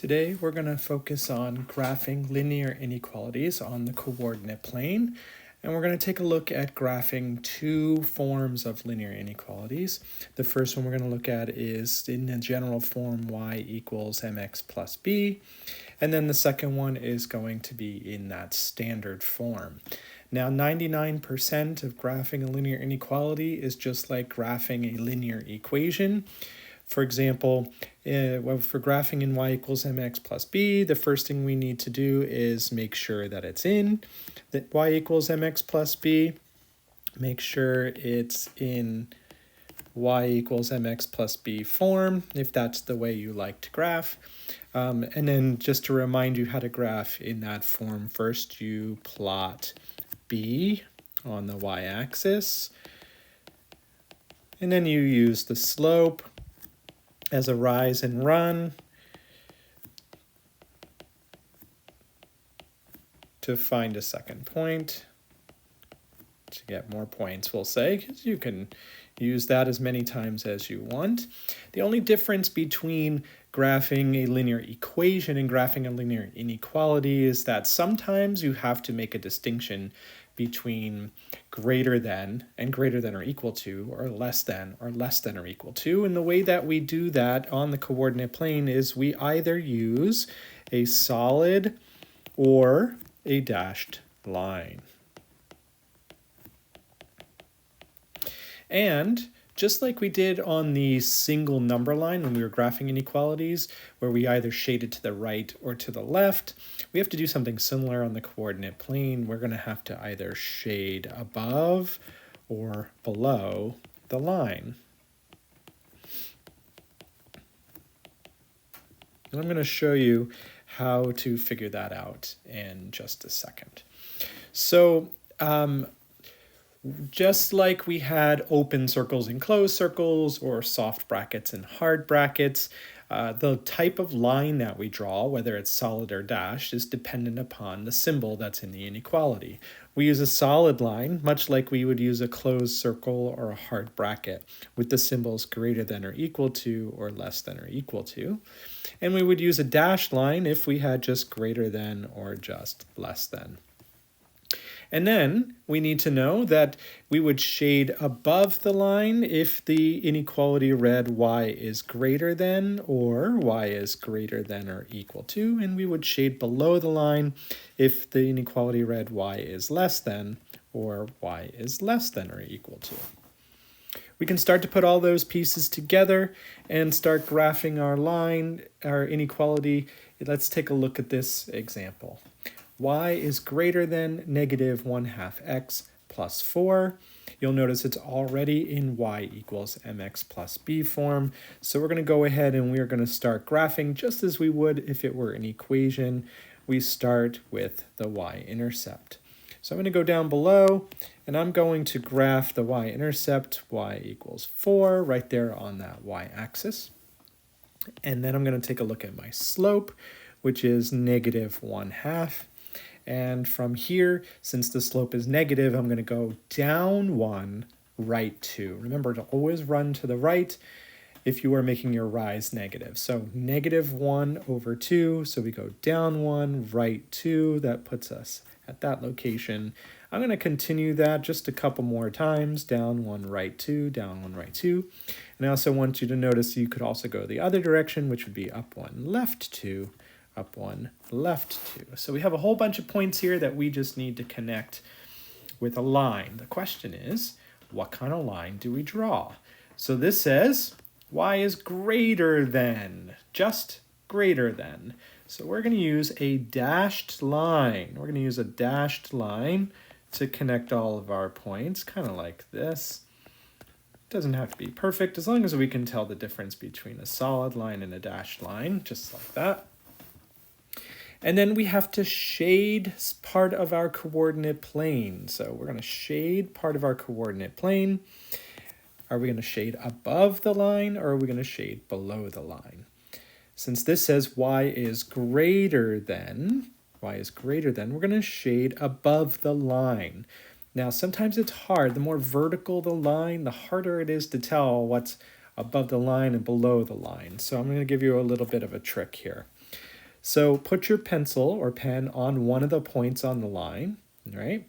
Today we're going to focus on graphing linear inequalities on the coordinate plane, and we're going to take a look at graphing two forms of linear inequalities. The first one we're going to look at is in the general form y equals mx plus b, and then the second one is going to be in that standard form. Now 99% of graphing a linear inequality is just like graphing a linear equation. For example, for graphing in y equals mx plus b, the first thing we need to do is make sure that it's in that y equals mx plus b. Make sure it's in y equals mx plus b form, if that's the way you like to graph. And then just to remind you how to graph in that form, first you plot b on the y-axis, and then you use the slope as a rise and run to find a second point, to get more points, we'll say, because you can use that as many times as you want. The only difference between graphing a linear equation and graphing a linear inequality is that sometimes you have to make a distinction between greater than and greater than or equal to, or less than or equal to. And the way that we do that on the coordinate plane is we either use a solid or a dashed line. And just like we did on the single number line when we were graphing inequalities, where we either shaded to the right or to the left, we have to do something similar on the coordinate plane. We're going to have to either shade above or below the line. And I'm going to show you how to figure that out in just a second. So, just like we had open circles and closed circles, or soft brackets and hard brackets, the type of line that we draw, whether it's solid or dashed, is dependent upon the symbol that's in the inequality. We use a solid line, much like we would use a closed circle or a hard bracket, with the symbols greater than or equal to or less than or equal to. And we would use a dashed line if we had just greater than or just less than. And then we need to know that we would shade above the line if the inequality read y is greater than or y is greater than or equal to, and we would shade below the line if the inequality read y is less than or y is less than or equal to. We can start to put all those pieces together and start graphing our line, our inequality. Let's take a look at this example. Y is greater than negative 1/2 x plus 4. You'll notice it's already in y equals mx plus b form. So we're going to go ahead and we're going to start graphing just as we would if it were an equation. We start with the y-intercept. So I'm going to go down below and I'm going to graph the y-intercept, y equals 4, right there on that y-axis. And then I'm going to take a look at my slope, which is negative 1/2. And from here, since the slope is negative, I'm going to go down 1, right 2. Remember to always run to the right if you are making your rise negative. So negative 1 over 2, so we go down 1, right 2. That puts us at that location. I'm going to continue that just a couple more times. Down 1, right 2, down 1, right 2. And I also want you to notice you could also go the other direction, which would be up 1, left 2. Up 1, left 2. So we have a whole bunch of points here that we just need to connect with a line. The question is, what kind of line do we draw? So this says y is greater than, just greater than. So we're going to use a dashed line. We're going to use a dashed line to connect all of our points, kind of like this. It doesn't have to be perfect, as long as we can tell the difference between a solid line and a dashed line, just like that. And then we have to shade part of our coordinate plane. So we're going to shade part of our coordinate plane. Are we going to shade above the line or are we going to shade below the line? Since this says y is greater than, we're going to shade above the line. Now, sometimes it's hard. The more vertical the line, the harder it is to tell what's above the line and below the line. So I'm going to give you a little bit of a trick here. So put your pencil or pen on one of the points on the line, right?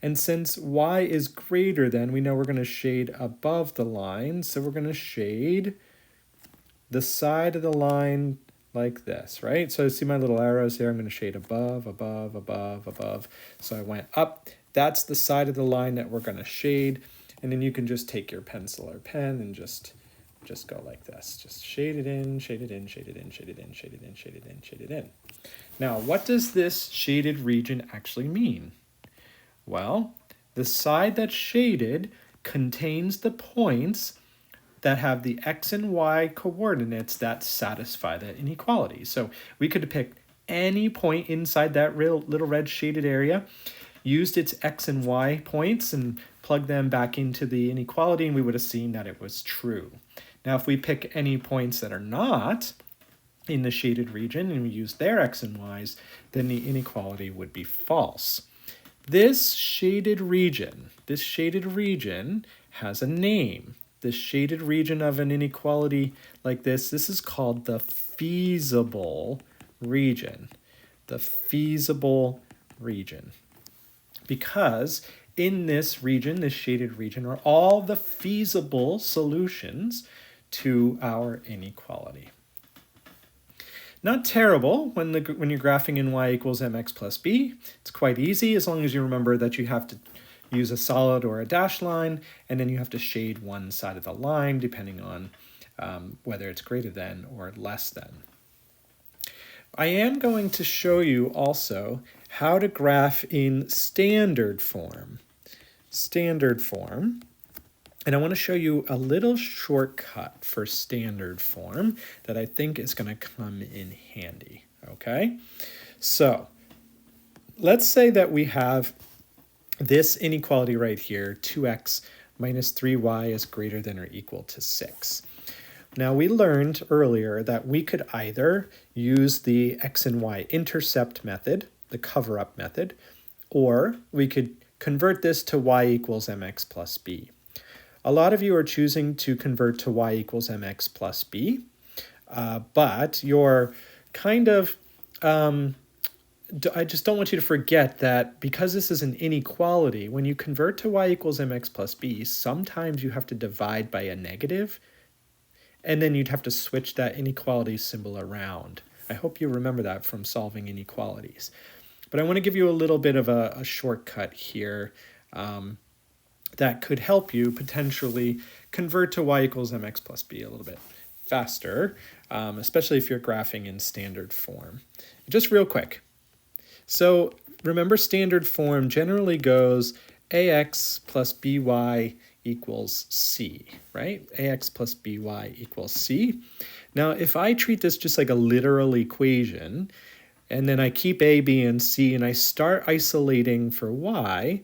And since y is greater than, we know we're going to shade above the line. So we're going to shade the side of the line like this, right? So see my little arrows here? I'm going to shade above, above, above, above. So I went up. That's the side of the line that we're going to shade. And then you can just take your pencil or pen and just go like this. Just shade it in, shade it in, shade it in, shade it in, shade it in, shade it in, shade it in. Now, what does this shaded region actually mean? Well, the side that's shaded contains the points that have the x and y coordinates that satisfy that inequality. So we could pick any point inside that little red shaded area, used its x and y points and plug them back into the inequality, and we would have seen that it was true. Now, if we pick any points that are not in the shaded region and we use their x and y's, then the inequality would be false. This shaded region has a name. The shaded region of an inequality like this is called the feasible region. The feasible region. Because in this region, this shaded region, are all the feasible solutions to our inequality. Not terrible when you're graphing in y equals mx plus b. It's quite easy as long as you remember that you have to use a solid or a dashed line, and then you have to shade one side of the line depending on whether it's greater than or less than. I am going to show you also how to graph in standard form. And I want to show you a little shortcut for standard form that I think is going to come in handy, okay? So let's say that we have this inequality right here, 2x minus 3y is greater than or equal to 6. Now we learned earlier that we could either use the x and y intercept method, the cover-up method, or we could convert this to y equals mx plus b. A lot of you are choosing to convert to y equals mx plus b, but you're kind of, I just don't want you to forget that because this is an inequality, when you convert to y equals mx plus b, sometimes you have to divide by a negative, and then you'd have to switch that inequality symbol around. I hope you remember that from solving inequalities. But I want to give you a little bit of a shortcut here that could help you potentially convert to y equals mx plus b a little bit faster, especially if you're graphing in standard form. Just real quick. So remember, standard form generally goes ax plus by equals c, right? Ax plus by equals c. Now, if I treat this just like a literal equation, and then I keep a, b, and c, and I start isolating for y,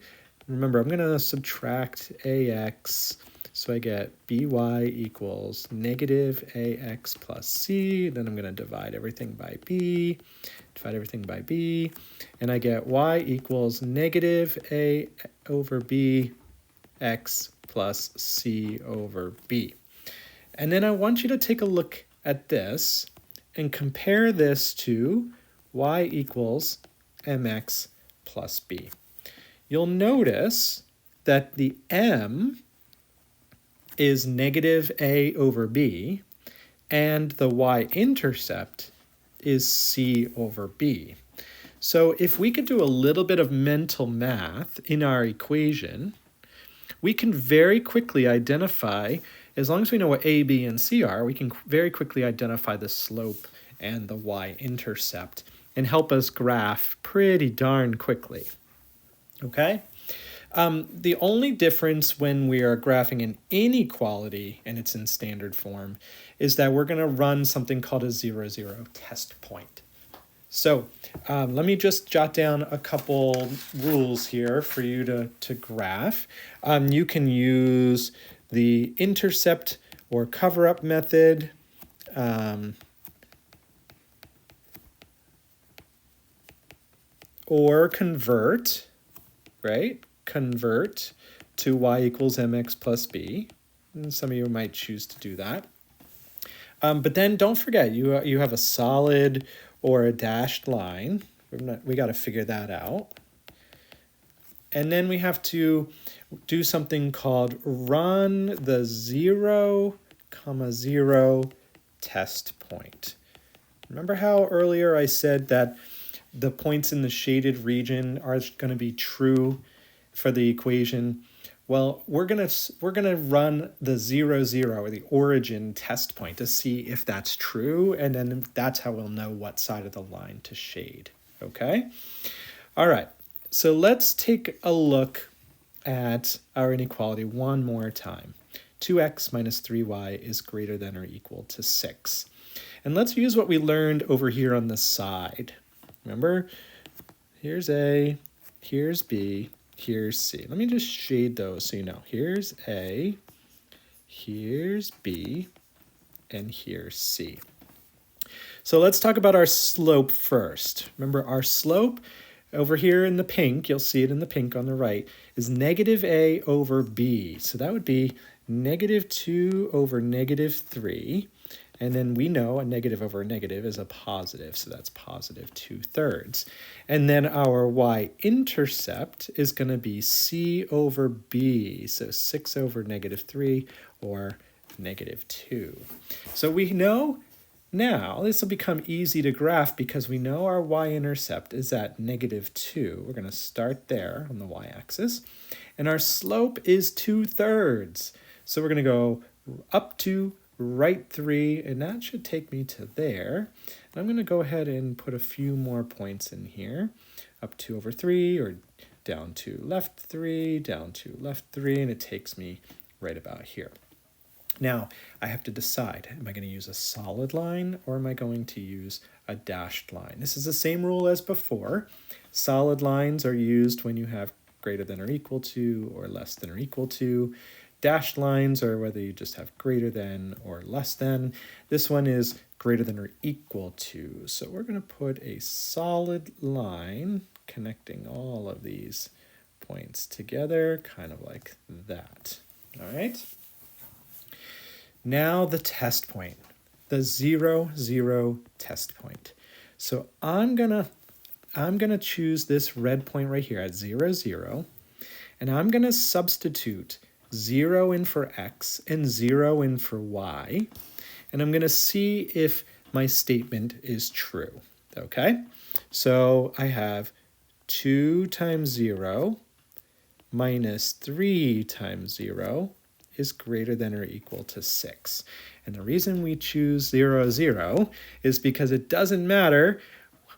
remember, I'm going to subtract ax, so I get by equals negative ax plus c. Then I'm going to divide everything by b, and I get y equals negative a over b x plus c over b. And then I want you to take a look at this and compare this to y equals mx plus b. You'll notice that the m is negative a over b, and the y-intercept is c over b. So if we could do a little bit of mental math in our equation, we can very quickly identify, as long as we know what a, b, and c are, we can very quickly identify the slope and the y-intercept and help us graph pretty darn quickly. Okay? The only difference when we are graphing an inequality and it's in standard form is that we're going to run something called a 0,0 test point. So let me just jot down a couple rules here for you to graph. You can use the intercept or cover-up method. Or convert, right? Convert to y equals mx plus b. And some of you might choose to do that. But then don't forget, you have a solid or a dashed line. We got to figure that out. And then we have to do something called run the 0, 0 test point. Remember how earlier I said that the points in the shaded region are going to be true for the equation? Well, we're gonna run the 0, 0, or the origin test point to see if that's true, and then that's how we'll know what side of the line to shade. Okay? All right. So let's take a look at our inequality one more time. 2x minus 3y is greater than or equal to 6. And let's use what we learned over here on the side. Remember, here's A, here's B, here's C. Let me just shade those so you know. Here's A, here's B, and here's C. So let's talk about our slope first. Remember, our slope over here in the pink, you'll see it in the pink on the right, is negative A over B. So that would be negative 2 over negative 3. And then we know a negative over a negative is a positive, so that's positive 2/3. And then our y-intercept is going to be C over B, so 6 over negative 3 or negative 2. So we know now, this will become easy to graph because we know our y-intercept is at negative 2. We're going to start there on the y-axis. And our slope is 2/3. So we're going to go up to right 3, and that should take me to there. And I'm going to go ahead and put a few more points in here. Up 2 over 3, or down to left 3, down to left 3, and it takes me right about here. Now, I have to decide, am I going to use a solid line or am I going to use a dashed line? This is the same rule as before. Solid lines are used when you have greater than or equal to or less than or equal to. Dashed lines are whether you just have greater than or less than. This one is greater than or equal to. So we're going to put a solid line connecting all of these points together, kind of like that. All right. Now the test point, the 0, 0 test point. So I'm gonna choose this red point right here at 0, 0, and I'm gonna substitute 0 in for x and 0 in for y, and I'm gonna see if my statement is true, okay? So I have 2 times 0 minus 3 times 0 is greater than or equal to 6. And the reason we choose 0, 0 is because it doesn't matter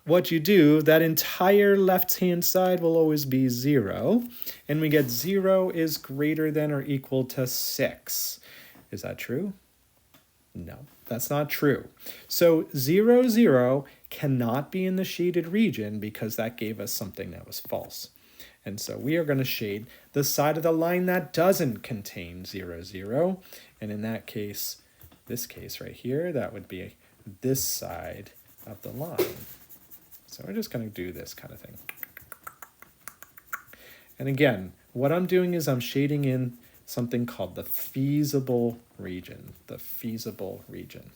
what you do, that entire left-hand side will always be 0, and we get 0 is greater than or equal to 6. Is that true? No, that's not true. So 0, 0 cannot be in the shaded region because that gave us something that was false. And so we are going to shade the side of the line that doesn't contain 0, 0. And in that case, this case right here, that would be this side of the line. So we're just going to do this kind of thing. And again, what I'm doing is I'm shading in something called the feasible region, the feasible region.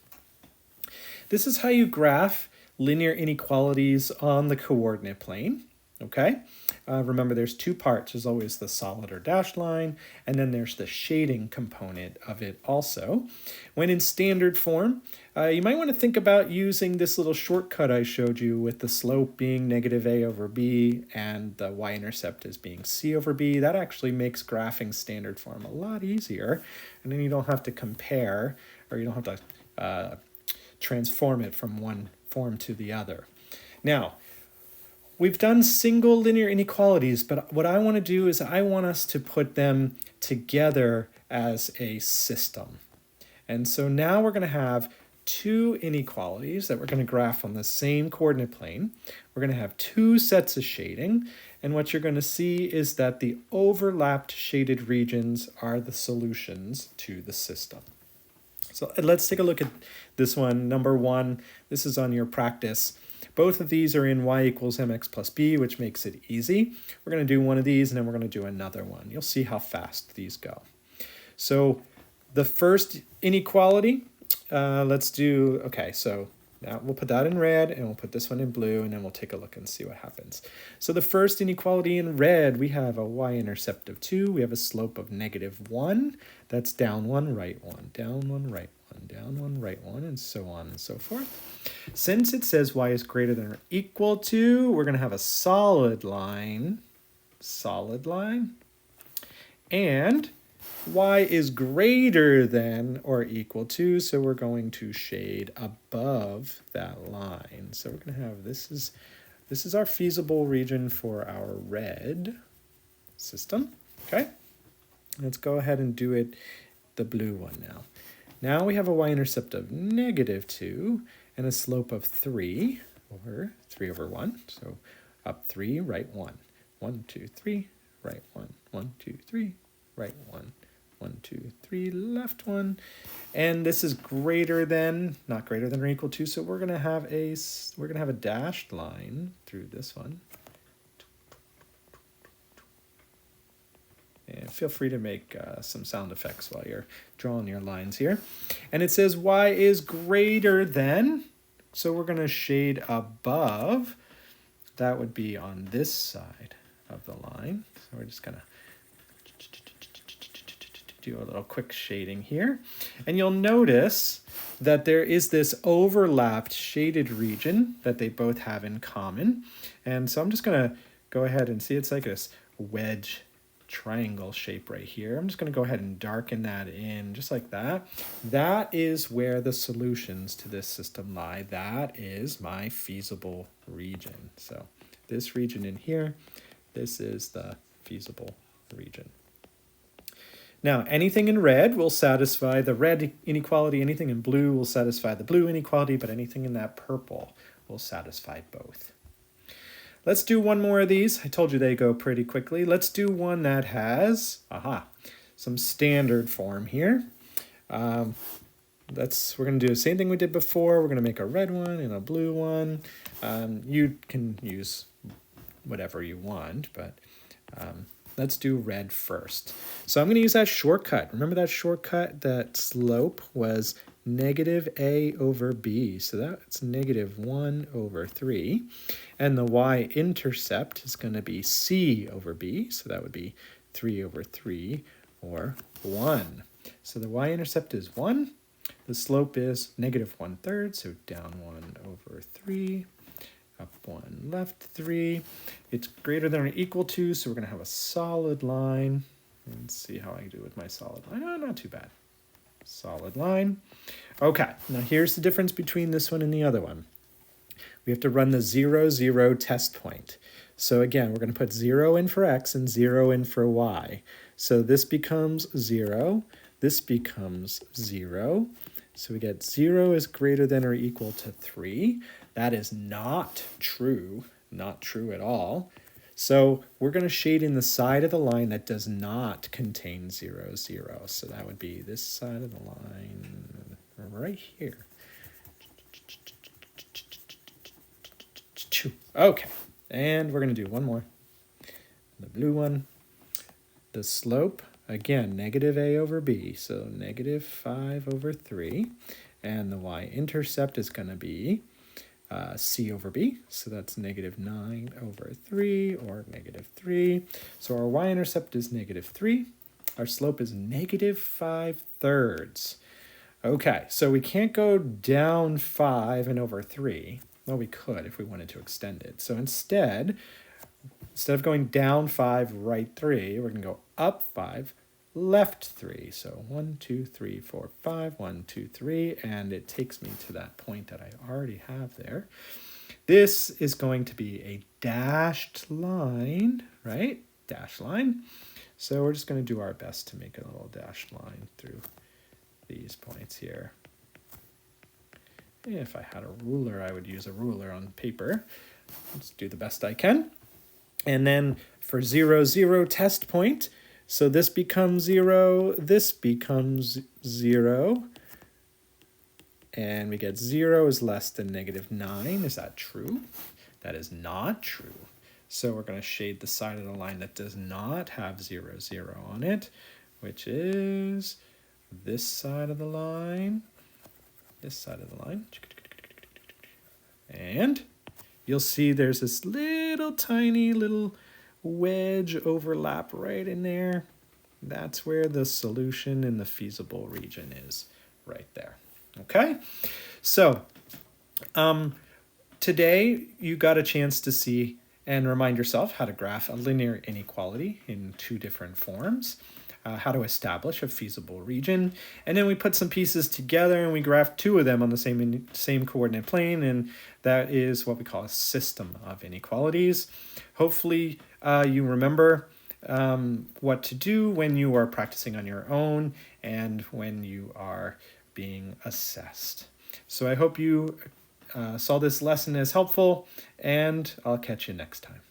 This is how you graph linear inequalities on the coordinate plane. Okay, remember there's two parts. There's always the solid or dashed line, and then there's the shading component of it also. When in standard form, you might want to think about using this little shortcut I showed you with the slope being negative a over b and the y-intercept as being c over b. That actually makes graphing standard form a lot easier, and then you don't have to compare, or you don't have to transform it from one form to the other. Now, we've done single linear inequalities, but what I want to do is I want us to put them together as a system. And so now we're going to have two inequalities that we're going to graph on the same coordinate plane. We're going to have two sets of shading, and what you're going to see is that the overlapped shaded regions are the solutions to the system. So let's take a look at this one. Number one, this is on your practice. Both of these are in y equals mx plus b, which makes it easy. We're going to do one of these, and then we're going to do another one. You'll see how fast these go. So the first inequality, let's do, okay, so Now we'll put that in red and we'll put this one in blue, and then we'll take a look and see what happens. So the first inequality in red, we have a y-intercept of 2. We have a slope of -1. That's down 1, right 1, down 1, right 1, down 1, right 1, and so on and so forth. Since it says y is greater than or equal to, we're going to have a solid line, and y is greater than or equal to, so we're going to shade above that line. So we're going to have, this is our feasible region for our red system. Okay, let's go ahead and do it the blue one now. Now we have a y-intercept of -2 and a slope of 3 over 1. So up 3, right 1. 1, 2, 3, right 1. 1, 2, 3, right 1. 1, 2, 3, left 1. And this is greater than, not greater than or equal to, so we're going to have a dashed line through this one. And feel free to make some sound effects while you're drawing your lines here. And it says y is greater than, so we're going to shade above. That would be on this side of the line. So we're just going to do a little quick shading here. And you'll notice that there is this overlapped shaded region that they both have in common. And so I'm just going to go ahead and see, it's like this wedge triangle shape right here. I'm just going to go ahead and darken that in just like that. That is where the solutions to this system lie. That is my feasible region. So this region in here, this is the feasible region. Now, anything in red will satisfy the red inequality, anything in blue will satisfy the blue inequality, but anything in that purple will satisfy both. Let's do one more of these. I told you they go pretty quickly. Let's do one that has, some standard form here. We're going to do the same thing we did before. We're going to make a red one and a blue one. You can use whatever you want, but let's do red first. So I'm going to use that shortcut. Remember that shortcut? That slope was -a over b. So that's -1 over 3. And the y-intercept is going to be c over b. So that would be 3 over 3 or 1. So the y-intercept is 1. The slope is -1/3. So down 1 over 3. Up 1, left 3. It's greater than or equal to, so we're going to have a solid line. Let's see how I do with my solid line. Oh, not too bad. Solid line. Okay, now here's the difference between this one and the other one. We have to run the 0, 0 test point. So again, we're going to put 0 in for x and 0 in for y. So this becomes 0. This becomes 0. So we get 0 is greater than or equal to 3. That is not true at all. So we're going to shade in the side of the line that does not contain 0, 0. So that would be this side of the line right here. Okay, and we're going to do one more. The blue one. The slope, again, -a over b, so -5 over 3. And the y-intercept is going to be c over b, so that's -9 over 3 or -3. So our y-intercept is -3. Our slope is -5/3. Okay, so we can't go down 5 and over 3. Well, we could if we wanted to extend it. So instead of going down 5, right 3, we're going to go up 5, left 3. So 1, 2, 3, 4, 5, 1, 2, 3, and it takes me to that point that I already have there. This is going to be a dashed line, right? Dashed line. So we're just going to do our best to make a little dashed line through these points here. If I had a ruler, I would use a ruler on paper. Let's do the best I can. And then for 0, 0 test point, so this becomes 0, this becomes 0, and we get 0 is less than -9. Is that true? That is not true. So we're going to shade the side of the line that does not have 0, 0 on it, which is this side of the line, this side of the line. And you'll see there's this little tiny little wedge overlap right in there. That's where the solution in the feasible region is, right there. Okay, so today you got a chance to see and remind yourself how to graph a linear inequality in two different forms, how to establish a feasible region, and then we put some pieces together and we graphed two of them on the same coordinate plane, and that is what we call a system of inequalities. Hopefully you remember what to do when you are practicing on your own and when you are being assessed. So I hope you saw this lesson as helpful, and I'll catch you next time.